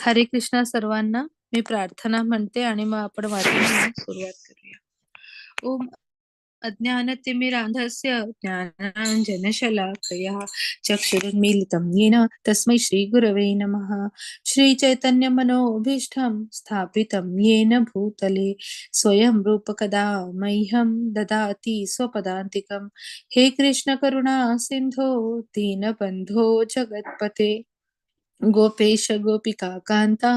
हरे कृष्णा सर्वांना. मी प्रार्थना म्हणते आणि मग आपण वाचनाला सुरुवात करूया. ओम अज्ञानतिमिरान्धस्य ज्ञानाञ्जनशलाकया चक्षुरुन्मीलितं येन तस्मै श्रीगुरवे नमः. श्रीचैतन्यमनोभीष्टं स्थापितं येन भूतले स्वयं रूपकदा मह्यं ददाति स्वपदान्तिकं. हे कृष्ण करुणा सिन्धो दीनबन्धो जगत्पते गोपेश गोपिका कांता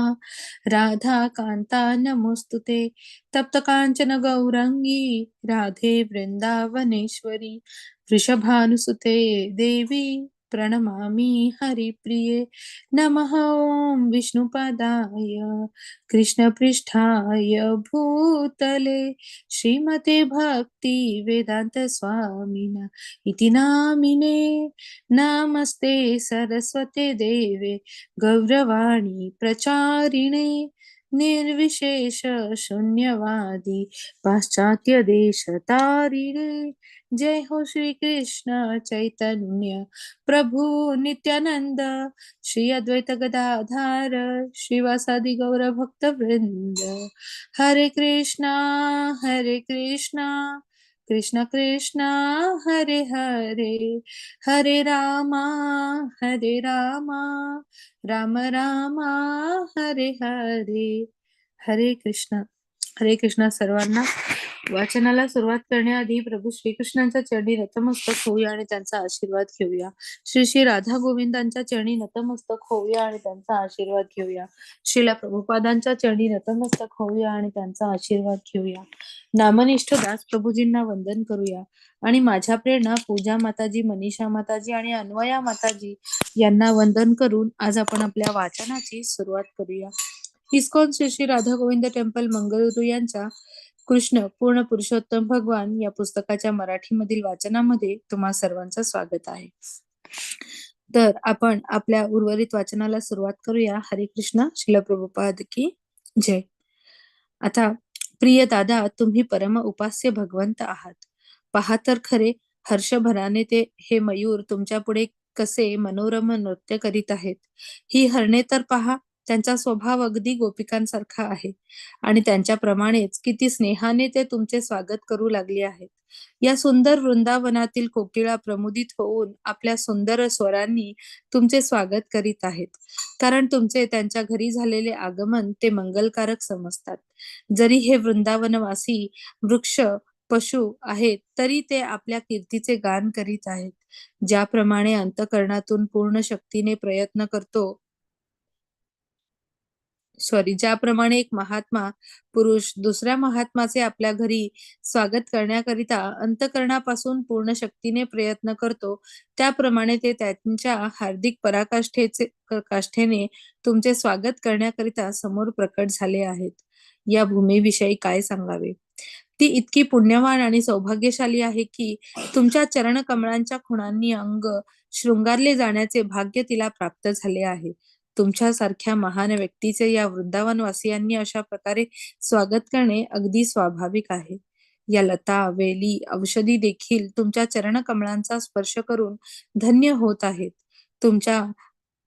राधा कांता नमोस्तुते. तप्त कांचन गौरंगी राधे वृंदावनेश्वरी वृषभानुसुते देवी प्रणमामि हरिप्रिये. नमः ओम विष्णुपादाय कृष्णपृष्ठाय भूतले श्रीमते भक्ति वेदांत स्वामिन इति नामिने. नमस्ते सरस्वते देवे गौरवाणी प्रचारिणे निर्विशेष शून्यवादी पाश्चात्य देश तारिणे. जय हो श्री कृष्ण चैतन्य प्रभु नित्यानंद श्री अद्वैत गदाधार श्रीवासादि गौर भक्त वृंद. हरे कृष्णा कृष्ण कृष्णा हरे हरे हरे रामा राम रामा हरे हरे. हरे कृष्ण. हरे कृष्ण सर्वांना. वाचनाला सुरुवात करण्याआधी प्रभू श्रीकृष्णांच्या चरणी नतमस्तक होऊया आणि त्यांचा आशीर्वाद घेऊया. श्री श्री राधा गोविंदांच्या चरणी नतमस्तक होऊया आणि त्यांचा आशीर्वाद घेऊया. श्रीला प्रभुपादांच्या चरणी नतमस्तक होऊया आणि त्यांचा आशीर्वाद घेऊया. नामनिष्ठ दास प्रभूजींना वंदन करूया आणि माझ्या प्रेरणा पूजा माताजी, मनीषा माताजी आणि अन्वया माताजी यांना वंदन करून आज आपण आपल्या वाचनाची सुरुवात करूया. इस्कॉन श्री श्री राधा गोविंद टेम्पल मंगळुरू यांच्या कृष्ण पूर्ण पुरुषोत्तम भगवान या पुस्तकाच्या मराठीमधील वाचनामध्ये तुम्हा सर्वांचं स्वागत आहे. तर आपण आपल्या उर्वरित वाचनाला सुरुवात करूया. हरे कृष्ण. श्रील प्रभुपाद की जय. आता प्रिय दादा, तुम्ही परम उपास्य भगवंत आहात. पहा तर खरे, हर्षभराने ते हे मयूर तुमच्या पुढे कसे मनोरम नृत्य करीत आहेत. ही हरणे तर पहा, त्यांचा स्वभाव अगदी गोपिकांसारखा आहे आणि त्यांच्याप्रमाणेच किती स्नेहाने ते तुमचे स्वागत करू लागले आहेत. या सुंदर वृंदावनातील कोकिळा प्रमुदित होऊन आपल्या सुंदर स्वरांनी तुमचे स्वागत करीत आहेत, कारण तुमचे त्यांच्या घरी झालेले आगमन ते मंगलकारक समजतात. जरी हे वृंदावनवासी वृक्ष पशु आहेत तरी ते आपल्या कीर्तीचे गान करीत आहेत. ज्याप्रमाणे अंतःकरणातून पूर्ण शक्तीने प्रयत्न करतो ज्याप्रमाणे एक महात्मा पुरुष दुसऱ्या महात्माचे आपल्या घरी स्वागत करण्याकरिता अंतःकरणापासून पूर्ण शक्तीने प्रयत्न करतो, त्याप्रमाणे ते त्यांच्या हार्दिक काष्ठेने तुमचे स्वागत करण्याकरिता समोर प्रकट झाले आहेत. या भूमीविषयी काय सांगावे. ती इतकी पुण्यवान आणि सौभाग्यशाली आहे की तुमच्या चरणकमळांच्या खुणांनी अंग शृंगारले जाण्याचे भाग्य तिला प्राप्त झाले आहे. तुमच्यासारख्या महान व्यक्तीचे या वृंदावनवासियांनी अशा प्रकारे स्वागत करणे अगदी स्वाभाविक आहे. या लता, वेली, औषधी देखील तुमच्या चरणकमळांचा स्पर्श करून धन्य होत आहेत. तुमच्या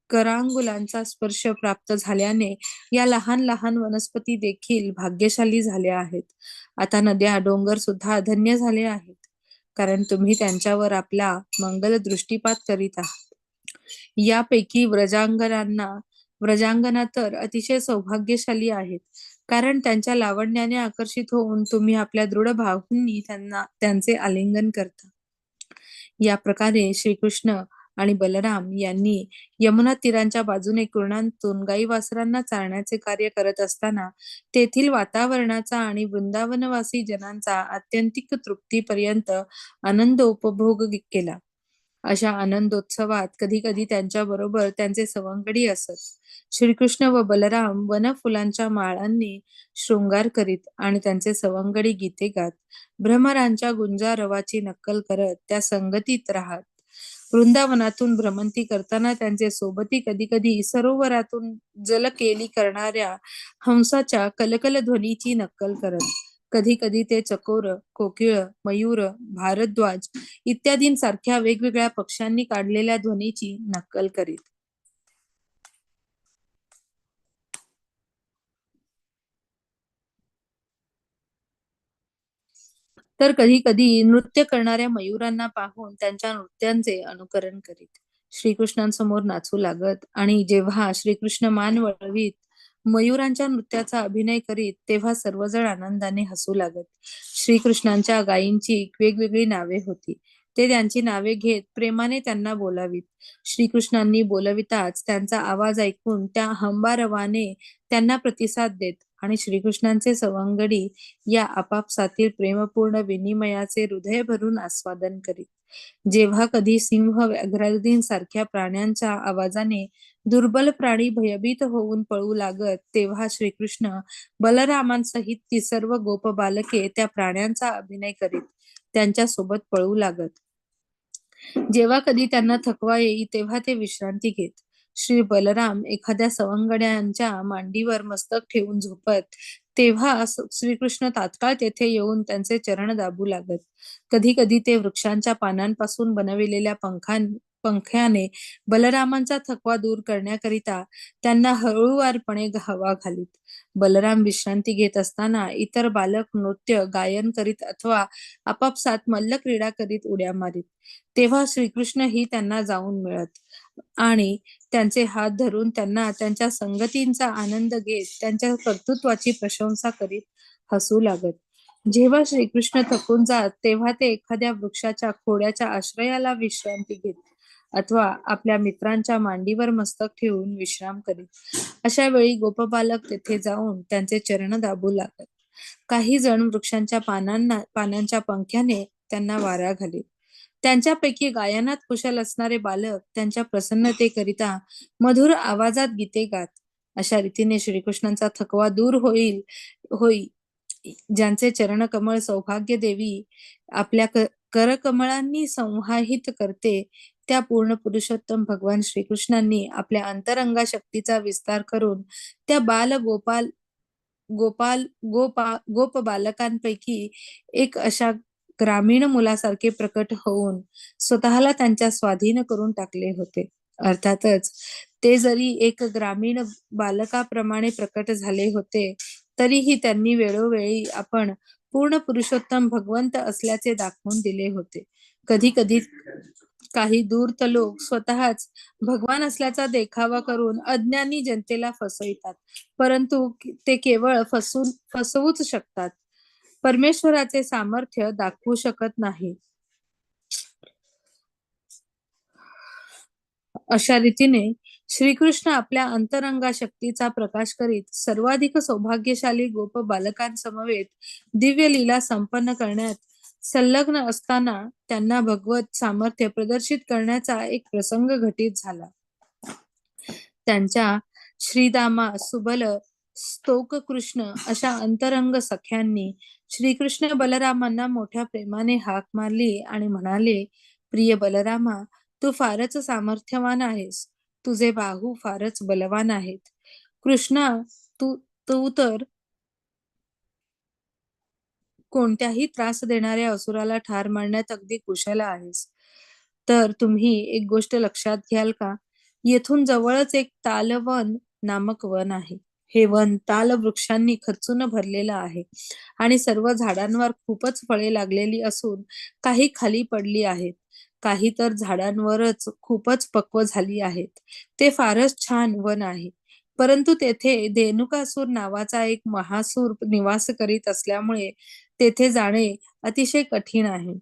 करांगुलांचा स्पर्श प्राप्त झाल्याने या लहान लहान वनस्पती देखील भाग्यशाली झाल्या आहेत. आता नद्या, डोंगर सुद्धा धन्य झाले आहेत, कारण तुम्ही त्यांच्यावर आपला मंगल दृष्टीपात करीत आहात. यापैकी व्रजांगना तर अतिशय सौभाग्यशाली आहेत, कारण त्यांच्या लावण्याने आकर्षित होऊन तुम्ही आपल्या दृढ बाहूंनी त्यांचे आलिंगन करता. या प्रकारे श्रीकृष्ण आणि बलराम यांनी यमुना तीरांच्या बाजूने कुरणांतून गाई वासरांना चारण्याचे कार्य करत असताना तेथील वातावरणाचा आणि वृंदावनवासी जनांचा आत्यंतिक तृप्तीपर्यंत आनंद उपभोग केला. अशा आनंदोत्सवात कधी कधी त्यांच्या बरोबर त्यांचे सवंगडी असत. श्रीकृष्ण व बलराम वनफुलांच्या माळांनी शृंगार करीत आणि त्यांचे सवंगडी गीते गात भ्रमरांच्या गुंजारवाची नक्कल करत त्या संगतीत राहत. वृंदावनातून भ्रमंती करताना त्यांचे सोबती कधी कधी सरोवरातून जलकेली करणाऱ्या हंसाच्या कलकल ध्वनीची नक्कल करत. कधी कधी ते चकोर, कोकिळ, मयूर, भारद्वाज इत्यादींसारख्या वेगवेगळ्या पक्ष्यांनी काढलेल्या ध्वनीची नक्कल करीत. तर कधी कधी नृत्य करणाऱ्या मयुरांना पाहून त्यांच्या नृत्यांचे अनुकरण करीत. श्रीकृष्णांसमोर नाचू लागत आणि जेव्हा श्रीकृष्ण मान वळवीत, मयुरांच्या नृत्याचा अभिनय करीत, तेव्हा सर्वजण आनंदाने हसू लागत. श्रीकृष्णांच्या गायींची वेगवेगळी नावे होती. ते त्यांची नावे घेत प्रेमाने त्यांना बोलावीत. श्रीकृष्णांनी बोलविताच त्यांचा आवाज ऐकून त्या हंबारवाने त्यांना प्रतिसाद देत आणि श्रीकृष्णांचे सवंगडी या आपापसातील प्रेमपूर्ण विनिमयाचे हृदय भरून आस्वादन करीत. जेव्हा कधी सिंह, व्याघ्रादीं सारख्या प्राण्यांच्या आवाजाने दुर्बल प्राणी भयभीत होऊन पळू लागत, तेव्हा श्रीकृष्ण बलरामांसहित ती सर्व गोप बालके त्या प्राण्यांचा अभिनय करीत त्यांच्या सोबत पळू लागत. जेव्हा कधी त्यांना थकवा येई तेव्हा ते विश्रांती घेत. श्री बलराम एखाद्या सवंगड्यांच्या मांडीवर मस्तक ठेवून झोपत, तेव्हा श्रीकृष्ण तात्काळ तेथे येऊन त्यांचे चरण दाबू लागत. कधी कधी ते वृक्षांच्या पानांपासून बनविलेल्या पंख्याने बलरामांचा थकवा दूर करण्याकरिता त्यांना हळूवारपणे हवा घालीत. बलराम विश्रांती घेत असताना इतर बालक नृत्य, गायन करीत अथवा आपापसात मल्लक्रीडा करीत उड्या मारीत. तेव्हा श्रीकृष्णही त्यांना जाऊन मिळत आणि त्यांचे हात धरून त्यांना त्यांच्या संगतींचा आनंद घेत त्यांच्या कर्तृत्वाची प्रशंसा करीत हसू लागत. जेव्हा श्रीकृष्ण थकून जात तेव्हा ते एखाद्या वृक्षाच्या खोड्याच्या आश्रयाला विश्रांती घेत अथवा आपल्या मित्रांच्या मांडीवर मस्तक ठेवून विश्राम करीत. अशा वेळी गोपबालक तेथे जाऊन त्यांचे चरण दाबू लागत. काही जण वृक्षांच्या पानांच्या पंख्याने त्यांना वारा घालीत. त्यांच्यापैकी गायनात कुशल असणारे बालक त्यांच्या प्रसन्नतेकरिता मधुर आवाजात गीते गात. अशा रीतीने श्रीकृष्णांचा थकवा दूर होई. ज्यांचे चरणकमळ सौभाग्य देवी आपल्या करकमळांनी संवाहित करते, त्या पूर्ण पुरुषोत्तम भगवान श्रीकृष्णांनी आपल्या अंतरंगा शक्तीचा विस्तार करून त्या गोप बालकांपैकी एक अशा ग्रामीण मुलासारखे प्रकट होऊन स्वतःला त्यांच्या स्वाधीन करून टाकले होते. अर्थातच ते जरी एक ग्रामीण बालकाप्रमाणे प्रकट झाले होते, तरीही त्यांनी वेळोवेळी आपण पूर्ण पुरुषोत्तम भगवंत असल्याचे दाखवून दिले होते. कधी कधी काही धूर्त लोक स्वतःच भगवान असल्याचा देखावा करून अज्ञानी जनतेला फसवितात, परंतु ते केवळ फसवूच शकतात, परमेश्वराचे सामर्थ्य दाखवू शकत नाही. अशा रीतीने श्रीकृष्ण आपल्या अंतरंगा शक्तीचा प्रकाश करीत सर्वाधिक सौभाग्यशाली गोप बालकांसमवेत दिव्य लीला संपन्न करण्यात संलग्न असताना त्यांना भगवत सामर्थ्य प्रदर्शित करण्याचा एक प्रसंग घटित झाला. त्यांच्या श्रीदामा, सुबल, स्तोक कृष्ण अशा अंतरंग सख्यांनी श्रीकृष्ण बलरामांना मोठ्या प्रेमाने हाक मारली आणि म्हणाले, प्रिय बलरामा, तू फारच सामर्थ्यवान आहेस. तुझे बाहू फारच बलवान आहेत. कृष्णा, तू तू तर कोणत्याही त्रास देणाऱ्या असुराला ठार मारण्यात अगदी कुशल आहेस. तर तुम्ही एक गोष्ट लक्षात घ्याल का? येथून जवळच एक तालवन नामक वन आहे. हे वन ताल वृक्षांनी खच्चून भरलेलं आहे आणि सर्व झाडांवर खूपच फळे लागलेली असून काही खाली पडली आहेत. काही तर झाडांवरच खूपच पक्व झाली आहेत. ते फारच छान वन आहे. परंतु तेथे धेनुकासूर नावाचा एक महासूर निवास करीत असल्यामुळे तेथे जाणे अतिशय कठीण आहे.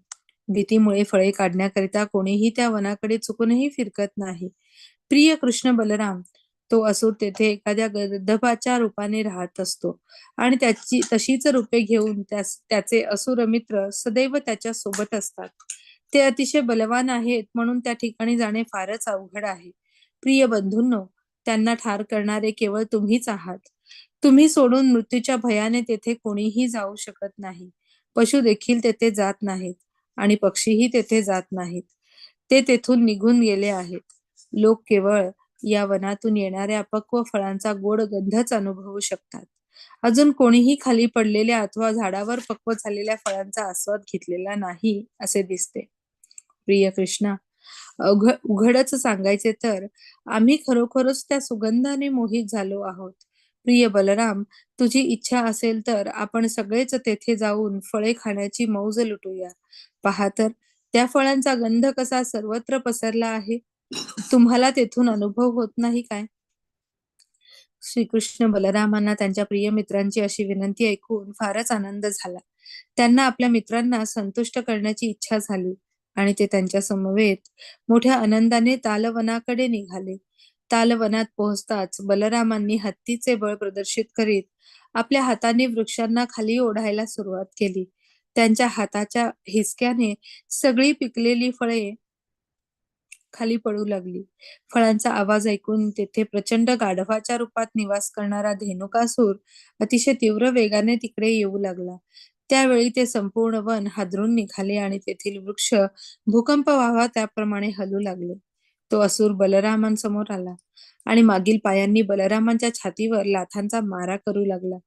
भीतीमुळे फळे काढण्याकरिता कोणीही त्या वनाकडे चुकूनही फिरकत नाही. प्रिय कृष्ण बलराम, तो असुर तेथे एखाद्या गंधर्वाच्या रूपाने राहत असतो आणि त्याची तशीच रूपे घेऊन त्याचे असुर मित्र सदैव त्याच्या सोबत असतात. ते अतिशय बलवान आहेत, म्हणून त्या ठिकाणी जाणे फारच अवघड आहे. प्रिय बंधूंनो, त्यांना ठार करणारे केवळ तुम्हीच आहात. तुम्ही सोडून मृत्यूच्या भयाने तेथे कोणीही जाऊ शकत नाही. पशु देखील तेथे जात नाहीत आणि पक्षीही तेथे जात नाहीत. ते तेथून निघून गेले आहेत. लोक केवळ या वनातून येणाऱ्या अपक्व फळांचा गोड गंधच अनुभवू शकतात. अजून कोणीही खाली पडलेल्या अथवा झाडावर पक्व झालेल्या फळांचा आस्वाद घेतलेला नाही असे दिसते. प्रिय कृष्णा, उघडच सांगायचे तर आम्ही खरोखरच त्या सुगंधाने मोहित झालो आहोत. प्रिय बलराम, तुझी इच्छा असेल तर आपण सगळेच तेथे जाऊन फळे खाण्याची मौज लुटूया. पहा तर, त्या फळांचा गंध कसा सर्वत्र पसरला आहे. तुम्हाला तेथून अनुभव होत नाही काय? श्रीकृष्ण बलरामांना त्यांच्या प्रिय मित्रांची अशी विनंती ऐकून फारच आनंद झाला. त्यांना आपल्या मित्रांना संतुष्ट करण्याची इच्छा झाली आणि ते त्यांच्या समवेत मोठ्या आनंदाने तालवनाकडे निघाले. तालवनात पोहोचताच बलरामांनी हत्तीचे बळ प्रदर्शित करीत आपल्या हाताने वृक्षांना खाली ओढायला सुरुवात केली. त्यांच्या हाताच्या हिसक्याने सगळी पिकलेली फळे खाली पडू लागली. फळांचा आवाज ऐकून तेथे प्रचंड गाढवाच्या रूपात निवास करणारा धेनुकासूर अतिशय तीव्र वेगाने तिकडे येऊ लागला. त्यावेळी ते संपूर्ण वन हादरून निघाले आणि तेथील वृक्ष भूकंप व्हावा त्याप्रमाणे हलू लागले. तो असुर बलरामांसमोर आला आणि मागील पायांनी बलरामांच्या छातीवर लाथांचा मारा करू लागला.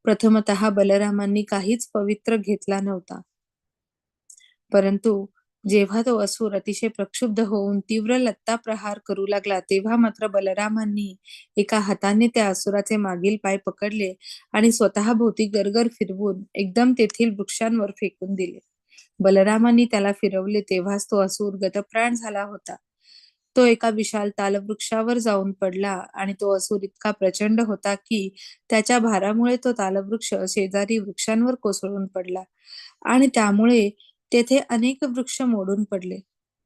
प्रथमतः बलरामांनी काहीच पवित्र घेतला नव्हता. परंतु जेव्हा तो असुर अतिशय प्रक्षुब्ध होऊन तीव्र लत्ता प्रहार करू लागला, तेव्हा मात्र बलरामांनी एका हाताने त्या असुराचे मागील पाय पकडले आणि स्वतःभोवती गरगर फिरवून एकदम तेथील वृक्षांवर फेकून दिले. बलरामांनी त्याला फिरवले तेव्हाच तो असुर गतप्राण झाला होता. तो एका विशाल तालवृक्षावर जाऊन पडला आणि तो असुर इतका प्रचंड होता की त्याच्या भारामुळे तो तालवृक्ष शेजारी वृक्षांवर कोसळून पडला आणि त्यामुळे तेथे अनेक वृक्ष मोडून पडले.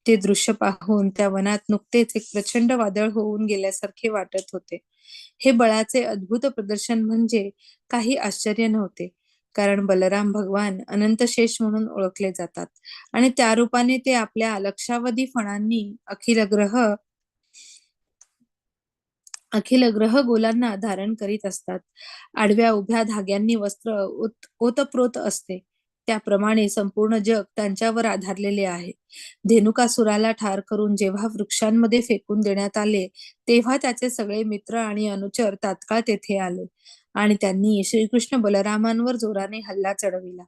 ते दृश्य पाहून त्या वनात नुकतेच एक प्रचंड वादळ होऊन गेल्यासारखे वाटत होते. हे बळाचे अद्भुत प्रदर्शन म्हणजे काही आश्चर्य नव्हते, कारण बलराम भगवान अनंतशेष म्हणून ओळखले जातात आणि त्या रूपाने ते आपल्या अलक्षावधी फणांनी अखिल ग्रह गोलांना धारण करीत असतात. आडव्या उभ्या धाग्यांनी वस्त्र ओतप्रोत असते. त्याप्रमाणे संपूर्ण जग त्यांच्यावर आधारलेले आहे. धेनुकासुराला ठार करून जेव्हा वृक्षांमध्ये फेकून देण्यात आले, तेव्हा त्याचे सगळे मित्र आणि अनुचर तात्काळ तेथे आले आणि त्यांनी श्रीकृष्ण बलरामांवर जोराने हल्ला चढविला.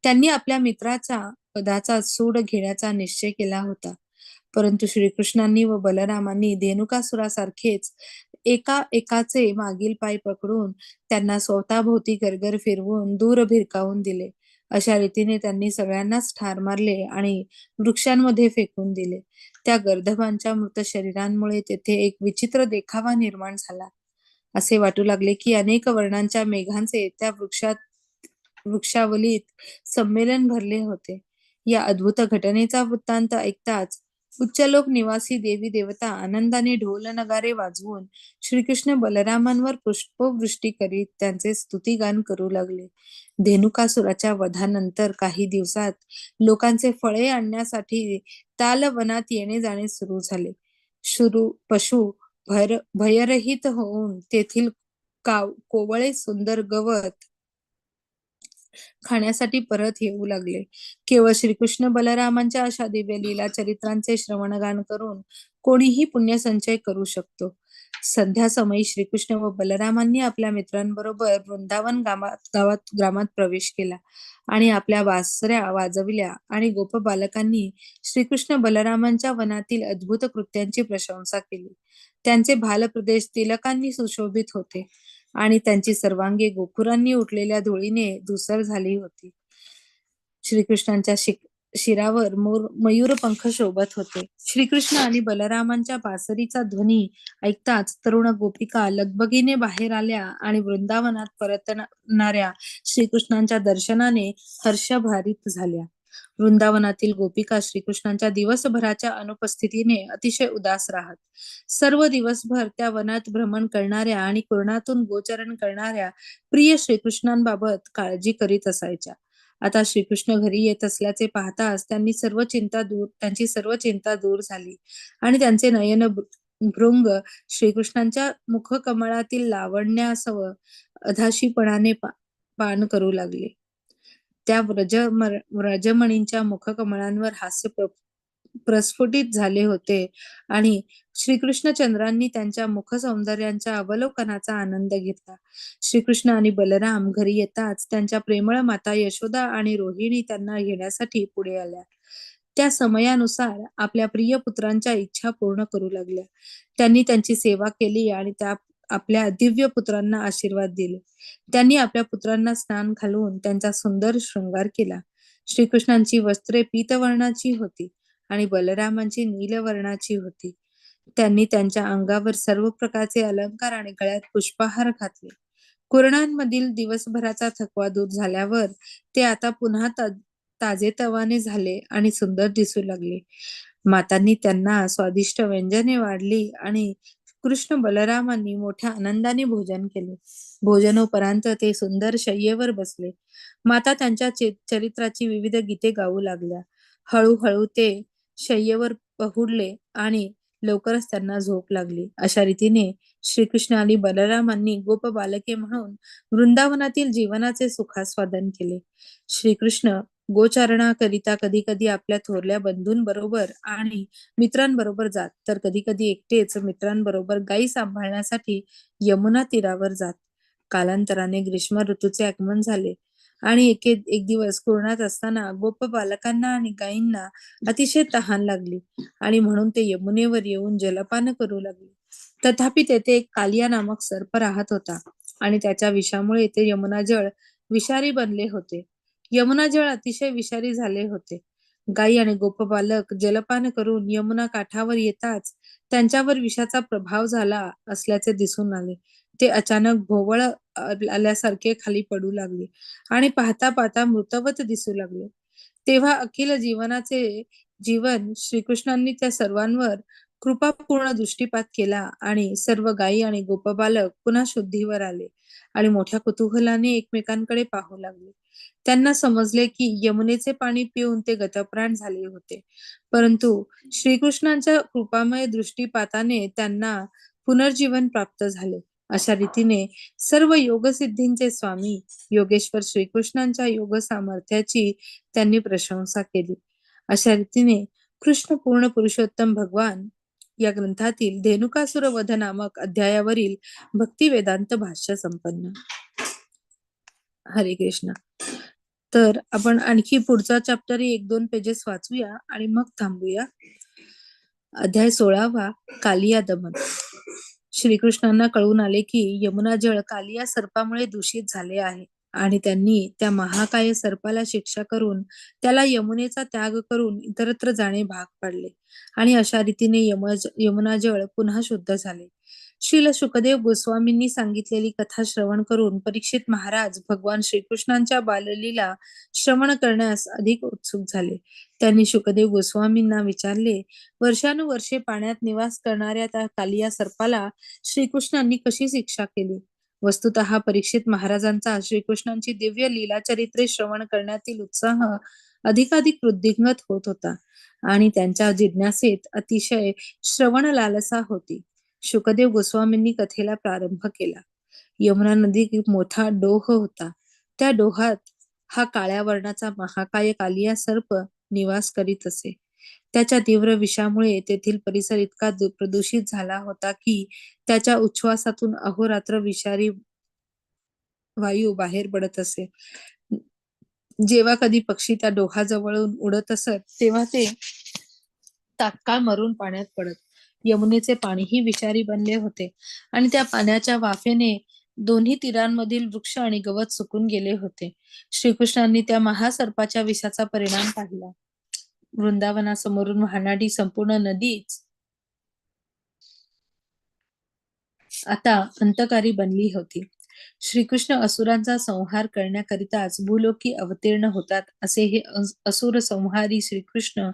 त्यांनी आपल्या मित्राचा पदाचा सूड घेण्याचा निश्चय केला होता. परंतु श्रीकृष्णांनी व बलरामांनी धेनुकासुरासारखेच एका एकाचे मागील पाय पकडून त्यांना स्वतःभोवती गरगर फिरवून दूर भिरकावून दिले. अशा रीतीने त्यांनी सगळ्यांनाच ठार मारले आणि वृक्षांमध्ये फेकून दिले. त्या गर्दभांच्या मृत शरीरांमुळे तेथे एक विचित्र देखावा निर्माण झाला. असे वाटू लागले की अनेक वर्णांच्या मेघांचे त्या वृक्षावलीत संमेलन भरले होते. या अद्भुत घटनेचा वृत्तांत ऐकताच उच्चलोक निवासी देवी देवता आनंदाने ढोल नगारे वाजवून श्रीकृष्ण बलरामांवर पुष्पवृष्टी करीत त्यांचे स्तुतिगान करू लागले. धेनुकासुराच्या वधानंतर काही दिवसात लोकांचे फळे आणण्यासाठी तालवनात येणे जाणे सुरू झाले. पशु भयरहित होऊन तेथील कोवळे सुंदर गवत खाण्यासाठी परत येऊ लागले. केवळ श्रीकृष्ण बलरामांच्या अशा दिव्य लीला चरित्रांचे श्रवणगान करून कोणीही पुण्यसंचय करू शकतो. संध्या समयी श्रीकृष्ण व बलरामांनी आपल्या मित्रांबरोबर वृंदावन ग्रामात प्रवेश केला आणि आपल्या बासऱ्या वाजविल्या आणि गोप बालकांनी श्रीकृष्ण बलरामांच्या वनातील अद्भुत कृत्यांची प्रशंसा केली. त्यांचे भालप्रदेश तिलकांनी सुशोभित होते आणि त्यांची सर्वांगी गोखुरांनी उठलेल्या धुळीने धूसर झाली होती. श्रीकृष्णांच्या शिरावर मयूरपंख शोभत होते. श्रीकृष्ण आणि बलरामांच्या बासरीचा ध्वनी ऐकताच तरुण गोपिका लगबगीने बाहेर आल्या आणि वृंदावनात परतणाऱ्या श्रीकृष्णांच्या दर्शनाने हर्षभारित झाल्या. वृंदावनातील गोपिका श्रीकृष्णांच्या दिवसभराच्या अनुपस्थितीने अतिशय उदास राहत. सर्व दिवसभर त्या वनात भ्रमण करणाऱ्या आणि कुरणातून गोचरण करणाऱ्या प्रिय श्रीकृष्णांबाबत काळजी करीत असायच्या. आता श्रीकृष्ण घरी येत असल्याचे पाहताच त्यांची सर्व चिंता दूर झाली आणि त्यांचे नयन भृंग श्रीकृष्णांच्या मुखकमळातील लावण्यासह अधाशीपणाने पान करू लागले. त्या व्रजमणींच्या मुखकमळांवर हास्य प्रस्फुटित झाले होते आणि श्रीकृष्णचंद्रांनी त्यांच्या मुख सौंदर्यांच्या अवलोकनाचा आनंद घेतला. श्रीकृष्ण आणि बलराम घरी येताच त्यांच्या प्रेमळ माता यशोदा आणि रोहिणी त्यांना घेण्यासाठी पुढे आल्या. त्या समयानुसार आपल्या प्रिय पुत्रांच्या इच्छा पूर्ण करू लागल्या. त्यांनी त्यांची सेवा केली आणि आपल्या दिव्य पुत्रांना आशीर्वाद दिले. त्यांनी आपल्या पुत्रांना स्नान घालवून त्यांचा सुंदर शृंगार केला. श्रीकृष्णांची वस्त्रे पीतवर्णाची होती आणि बलरामांची नीलवर्णाची होती. त्यांनी त्यांच्या अंगावर सर्व प्रकारचे अलंकार आणि गळ्यात पुष्पहार घातले. कुरणांमधील दिवसभराचा थकवा दूर झाल्यावर ते आता पुन्हा ताजेतवाने झाले आणि सुंदर दिसू लागले. मातांनी त्यांना स्वादिष्ट व्यंजने वाढली आणि कृष्ण बलरामांनी मोठ्या आनंदाने भोजन केले. भोजनोपरांत ते सुंदर शय्येवर बसले. माता त्यांच्या चरित्राची विविध गीते गाऊ लागल्या. हळूहळू ते शय्येवर पहुडले आणि लवकरच त्यांना झोप लागली. अशा रीतीने श्रीकृष्ण आणि बलरामांनी गोप बालके म्हणून वृंदावनातील जीवनाचे सुखास्वादन केले. श्रीकृष्ण गोचारणाकरिता कधी कधी आपल्या थोरल्या बंधूंबरोबर आणि मित्रांबरोबर जात, तर कधी कधी एकटेच मित्रांबरोबर गायी सांभाळण्यासाठी यमुना तीरावर जात. कालांतराने ग्रीष्म ऋतूचे आगमन झाले आणि एक दिवस कुरणात असताना गोप बालकांना आणि गायींना अतिशय तहान लागली आणि म्हणून ते यमुनेवर येऊन जलपान करू लागले. तथापि तेथे एक कालिया नामक सर्प राहत होता आणि त्याच्या विषामुळे ते यमुना जळ विषारी बनले होते. यमुना जळ अतिशय विषारी झाले होते. गायी आणि गोपबालक जलपान करून यमुना काठावर येताच त्यांच्यावर विषाचा प्रभाव झाला असल्याचे दिसून आले. ते अचानक भोवळ आल्यासारखे खाली पडू लागले आणि पाहता पाहता मृतवत दिसू लागले. तेव्हा अखिल जीवन श्रीकृष्णांनी त्या सर्वांवर कृपापूर्ण दृष्टीपात केला आणि सर्व गायी आणि गोपबालक पुन्हा शुद्धीवर आले आणि मोठ्या कुतूहलाने एकमेकांकडे पाहू लागले. त्यांना समजले की यमुनेचे पाणी पिऊन ते गतप्राण झाले होते, परंतु श्रीकृष्णांच्या कृपामय दृष्टीपाताने त्यांना पुनर्जीवन प्राप्त झाले. अशा रीतीने सर्व योगसिद्धींचे स्वामी योगेश्वर श्रीकृष्णांच्या योग सामर्थ्याची त्यांनी प्रशंसा केली. अशा रीतीने कृष्ण पूर्ण पुरुषोत्तम भगवान या ग्रंथातील धेनुकासुर वध नामक अध्यायावरील भक्ती वेदांत भाष्य संपन्न. हरे कृष्ण. तर आपण आणखी पुढचा चॅप्टर 1-2 पेजेस वाचूया आणि मग थांबूया. अध्याय 16वा, कालिया दमन. श्रीकृष्णांना कळून आले की यमुना जळ कालिया सर्पामुळे दूषित झाले आहे आणि त्यांनी त्या महाकाय सर्पाला शिक्षा करून त्याला यमुनेचा त्याग करून इतरत्र जाणे भाग पाडले आणि अशा रीतीने यमुना जळ पुन्हा शुद्ध झाले. श्रील शुकदेव गोस्वामींनी सांगितलेली कथा श्रवण करून परीक्षित महाराज भगवान श्रीकृष्णांच्या बाललीला श्रवण करण्यास अधिक उत्सुक झाले. त्यांनी शुकदेव गोस्वामींना विचारले, वर्षानुवर्षे पाण्यात निवास करणाऱ्या त्या कालिया सर्पाला श्रीकृष्णांनी कशी शिक्षा केली? वस्तुतः परीक्षित महाराजांचा श्रीकृष्णांची दिव्य लीला चरित्रे श्रवण करण्यातील उत्साह अधिकाधिक वृद्धिंगत होत होता आणि त्यांच्या जिज्ञासेत अतिशय श्रवण लालसा होती. शुकदेव गोस्वामींनी कथेला प्रारंभ केला. यमुना नदी एक मोठा डोह होता. त्या डोहात हा काळ्या वर्णाचा महाकाय कालिया सर्प निवास करीत असे. त्याच्या तीव्र विषामुळे तेथील परिसर इतका प्रदूषित झाला होता की त्याच्या उच्छ्वासातून अहोरात्र विषारी वायू बाहेर पडत असे. जेव्हा कधी पक्षी त्या डोहाजवळून उडत असत तेव्हा ते तात्काळ मरून पाण्यात पडत. यमुनेचे पाणीही विषारी बनले होते आणि त्या पाण्याच्या वाफेने दोन्ही तीरांमधील वृक्ष आणि गवत सुकून गेले होते. श्रीकृष्णांनी त्या महासर्पाच्या विषाचा परिणाम पाहिला. वृंदावनासमोरून वाहणारी संपूर्ण नदीच आता अंतकारी बनली होती. श्रीकृष्ण असुरांचा संहार करण्याकरिताच भूलोकी अवतीर्ण होतात असे हे असुर संहारी श्रीकृष्ण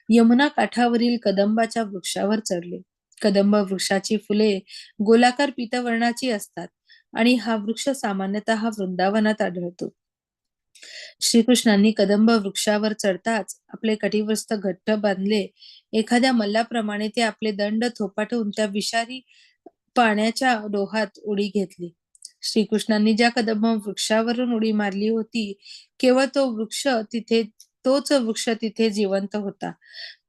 यमुना काठावरील कदंबाच्या वृक्षावर चढले. कदंब वृक्षाची फुले गोलाकार पीतवर्णाची असतात आणि हा वृक्ष सामान्यतः वृंदावनात आढळतो. श्रीकृष्णांनी कदंब वृक्षावर चढताच आपले कटिवस्त्र घट्ट बांधले. एखाद्या मल्लाप्रमाणे ते आपले दंड थोपाटून त्या विषारी पाण्याच्या डोहात उडी घेतली. श्रीकृष्णांनी ज्या कदंब वृक्षावरून उडी मारली होती, केवळ तोच वृक्ष तिथे जिवंत होता.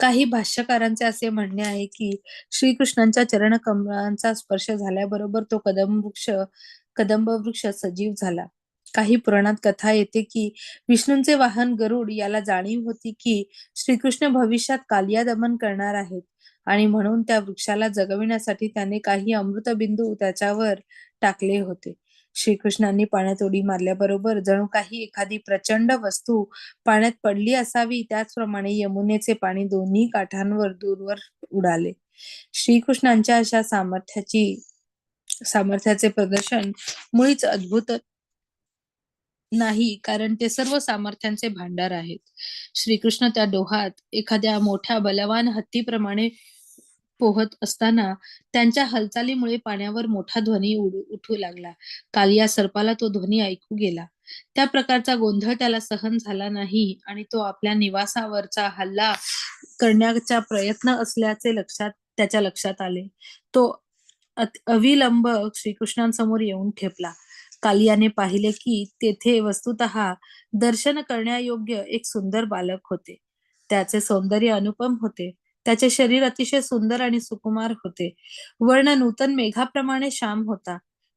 काही भाष्यकारांचे असे म्हणणे आहे की श्रीकृष्णांच्या चरणकमळांचा स्पर्श झाल्याबरोबर तो कदंब वृक्ष सजीव झाला. काही पुराणात कथा येते की विष्णूंचे वाहन गरुड याला जाणीव होती की श्रीकृष्ण भविष्यात कालिया दमन करणार आहेत आणि म्हणून त्या वृक्षाला जगविण्यासाठी त्याने काही अमृतबिंदू त्याच्यावर टाकले होते. श्रीकृष्णांनी पाण्यात उडी मारल्याबरोबर जणू काही एखादी प्रचंड वस्तू पाण्यात पडली असावी, त्याचप्रमाणे यमुनेचे पाणी दोन्ही काठांवर दूरवर उडाले. श्रीकृष्णांच्या अशा सामर्थ्याचे प्रदर्शन मुळीच अद्भुत नाही, कारण ते सर्व सामर्थ्यांचे भांडार आहेत. श्रीकृष्ण त्या डोहात एखाद्या मोठ्या बलवान हत्तीप्रमाणे पोहत असताना त्यांच्या हालचालीमुळे पाण्यावर मोठा ध्वनी उठू लागला. कालिया सर्पाला तो ध्वनी ऐकू गेला. त्या प्रकारचा गोंधळ त्याला सहन झाला नाही आणि तो आपल्या निवासावरचा हल्ला करण्याचा प्रयत्न असल्याचे त्याच्या लक्षात आले. तो अविलंब श्रीकृष्णांसमोर येऊन ठेपला. कालियाने पाहिले की तेथे वस्तुतः दर्शन करण्यायोग्य एक सुंदर बालक होते. त्याचे सौंदर्य अनुपम होते. त्याचे शरीर अतिशय सुंदर आणि सुकुमार होते. वर्ण नूतन मेघाप्रमाणे श्याम होता.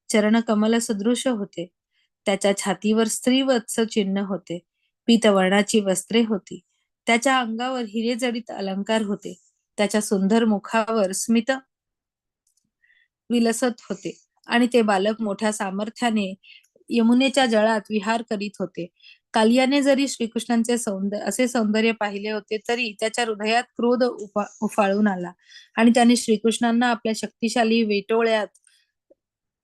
चरण कमल सदृश होते. त्याच्या छातीवर स्त्रीवत्स चिन्ह होते. पीतवर्णाची वस्त्रे होती. त्याच्या अंगावर हिरे जडित अलंकार होते. त्याच्या सुंदर मुखावर स्मित विलसत होते आणि ते बालक मोठ्या सामर्थ्याने यमुनेच्या जळात विहार करीत होते. कालियाने जरी श्रीकृष्णांचे असे सौंदर्य पाहिले होते, तरी त्याच्या हृदयात क्रोध उफाळून आला आणि त्याने श्रीकृष्णांना आपल्या शक्तिशाली वेटोळ्यात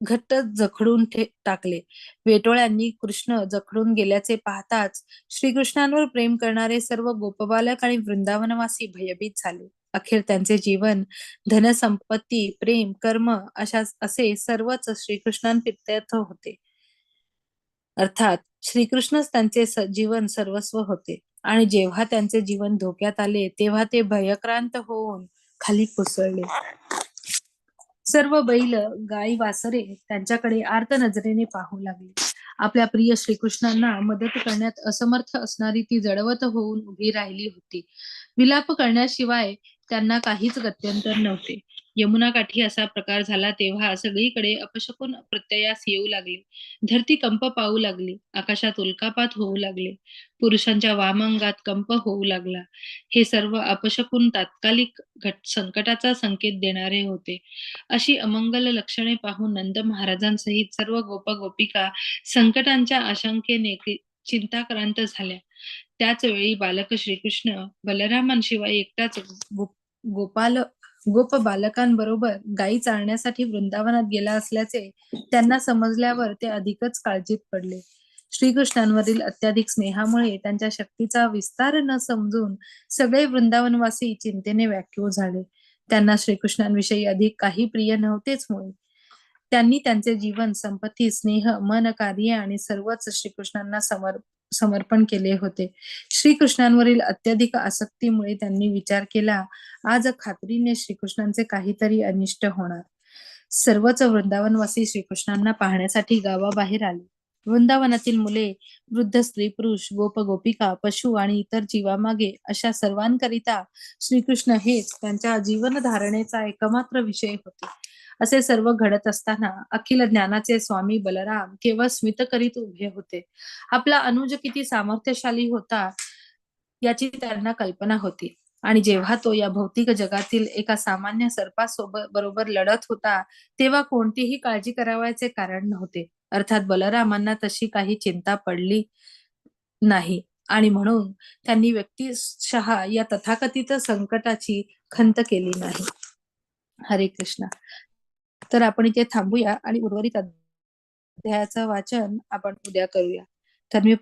घट्ट जखडून टाकले. वेटोळ्यांनी कृष्ण जखडून गेल्याचे पाहताच श्रीकृष्णांवर प्रेम करणारे सर्व गोपबालक आणि वृंदावनवासी भयभीत झाले. अखेर त्यांचे जीवन, धनसंपत्ती, प्रेम, कर्म असे सर्वच श्रीकृष्णांप्रीत्यर्थ होते. अर्थात श्रीकृष्णच त्यांचे जीवन सर्वस्व होते आणि जेव्हा त्यांचे जीवन धोक्यात आले, तेव्हा ते भयक्रांत होऊन खाली कोसळले. सर्व बैल, गाई, वासरे त्यांच्याकडे आर्त नजरेने पाहू लागली. आपल्या प्रिय श्रीकृष्णांना मदत करण्यात असमर्थ असणारी ती जडवत होऊन उभी राहिली होती. विलाप करण्याशिवाय त्यांना काहीच गत्यंतर नव्हते. यमुनाकाठी असा प्रकार झाला तेव्हा सगळीकडे अपशकुन प्रत्ययास येऊ लागले. धरती कंप पाहू लागली. आकाशात उल्कापात होऊ लागले. पुरुषांच्या वामांगात कंप होऊ लागला. हे सर्व अपशकुन तात्कालिक संकटाचा संकेत देणारे होते. अशी अमंगल लक्षणे पाहून नंद महाराजांसहित सर्व गोपिका संकटांच्या आशंकेने चिंताक्रांत झाल्या. त्याच वेळी बालक श्रीकृष्ण बलरामांशिवाय एकटाच गोप बालकांबरोबर गायी चालण्यासाठी वृंदावनात गेला असल्याचे त्यांना समजल्यावर ते अधिकच काळजीत पडले. श्रीकृष्णांवरील अत्याधिक स्नेहामुळे त्यांच्या शक्तीचा विस्तार न समजून सगळे वृंदावनवासी चिंतेने व्याकुळ झाले. त्यांना श्रीकृष्णांविषयी अधिक काही प्रिय नव्हतेच मुळे. त्यांनी त्यांचे जीवन, संपत्ती, स्नेह, मन, कार्य आणि सर्वच श्रीकृष्णांना समर्पण केले होते. श्रीकृष्णांवरील अत्यधिक आसक्तीमुळे त्यांनी विचार केला, आज खात्रीने श्रीकृष्णांचे काहीतरी अनिष्ट होणार. सर्वच वृंदावनवासी श्रीकृष्णांना पाहण्यासाठी गावाबाहेर आले. वृंदावनातील मुले, वृद्ध, स्त्री, पुरुष, गोपिका, पशु आणि इतर जीवामागे अशा सर्वांकरिता श्रीकृष्ण हेच त्यांच्या जीवनधारणेचा एकमात्र विषय होते. असे सर्व घडत असताना अखिल ज्ञानाचे स्वामी बलराम केवळ स्मित करीत उभे होते. आपला अनुज किती सामर्थ्यशाली होता याची त्यांना कल्पना होती आणि जेव्हा तो या भौतिक जगातील एका सामान्य सर्पासोबत बरोबर लढत होता, तेव्हा कोणतीही काळजी करावयाचे कारण नव्हते. अर्थात बलरामांना तशी काही चिंता पडली नाही आणि म्हणून त्यांनी व्यक्तिशः या तथाकथित संकटाची खंत केली नाही. हरे कृष्ण. तर आपण इथे थांबूया आणि उर्वरित अध्यायाचं वाचन आपण उद्या करूया. तर मी